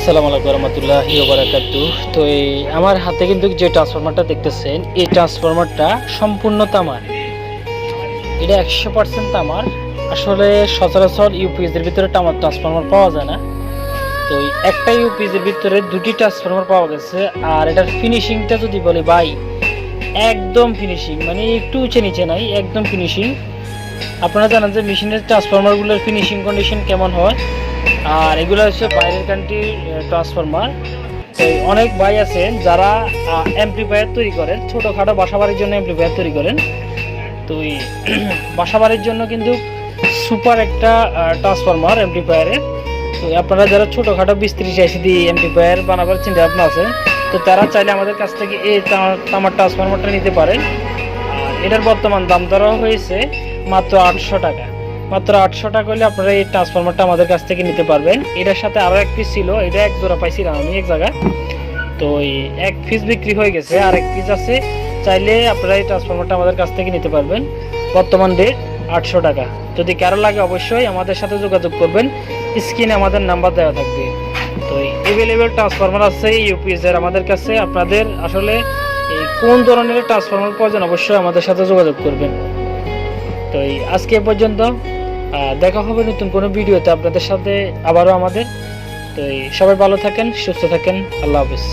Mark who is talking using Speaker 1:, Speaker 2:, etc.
Speaker 1: আসসালামু আলাইকুম রহমতুল্লাহি ওয়া বারাকাতুহু। তো এই আমার হাতে কিন্তু যে ট্রান্সফরমারটা দেখতেছেন, এই ট্রান্সফরমারটা সম্পূর্ণ তামার। এটা 100% তামার। আসলে সচরাচর ইউপিএস এর ভিতরে তামার ট্রান্সফরমার পাওয়া যায় না। তো একটা ইউপিএস এর ভিতরে দুটি ট্রান্সফরমার পাওয়া গেছে। আর এটার ফিনিশিংটা যদি বলি ভাই, একদম ফিনিশিং, মানে একটু উঁচে নিচে নাই, একদম ফিনিশিং। আপনারা জানেন যে মেশিনের ট্রান্সফরমারগুলোর ফিনিশিং কন্ডিশন কেমন হয়। আর এগুলো হচ্ছে বাইরের কান্ট্রির ট্রান্সফরমার। তো অনেক ভাই আছেন যারা অ্যাম্প্লিফায়ার তৈরি করেন, ছোটোখাটো বাসাবাড়ির জন্য অ্যাম্প্লিফায়ার তৈরি করেন। তো এই বাসাবাড়ির জন্য কিন্তু সুপার একটা ট্রান্সফরমার অ্যাম্প্লিফায়ারের। তো আপনারা যারা ছোটোখাটো বিস্তৃতি চাইছে দিয়ে অ্যাম্প্লিফায়ার বানাবার চিন্তা ভাবনা আছে, তো তারা চাইলে আমাদের কাছ থেকে এই তামার ট্রান্সফরমারটা নিতে পারেন। আর এটার বর্তমান দাম ধরা হয়েছে মাত্র 800 টাকা। মাত্র 800 টাকা হলে আপনারা এই ট্রান্সফরমারটা আমাদের কাছ থেকে নিতে পারবেন। এটার সাথে আরও এক পিস ছিল, এটা এক জোড়া পাইছিলাম আমি এক জায়গায়। তো এই এক পিস বিক্রি হয়ে গেছে, আর এক পিস আছে। চাইলে আপনারা এই ট্রান্সফরমারটা আমাদের কাছ থেকে নিতে পারবেন। বর্তমান রেট 800 টাকা। যদি কারো লাগে অবশ্যই আমাদের সাথে যোগাযোগ করবেন, স্ক্রিনে আমাদের নাম্বার দেওয়া থাকবে। তো এভেলেবেল ট্রান্সফরমার আছে ইউপিএস এর আমাদের কাছে। আপনাদের আসলে এই কোন ধরনের ট্রান্সফরমার প্রয়োজন অবশ্যই আমাদের সাথে যোগাযোগ করবেন। তো এই আজকে এ পর্যন্ত, দেখা হবে নতুন কোনো ভিডিওতে আপনাদের সাথে আবারও আমাদের। তো এই সবাই ভালো থাকেন, সুস্থ থাকেন, আল্লাহ হাফেজ।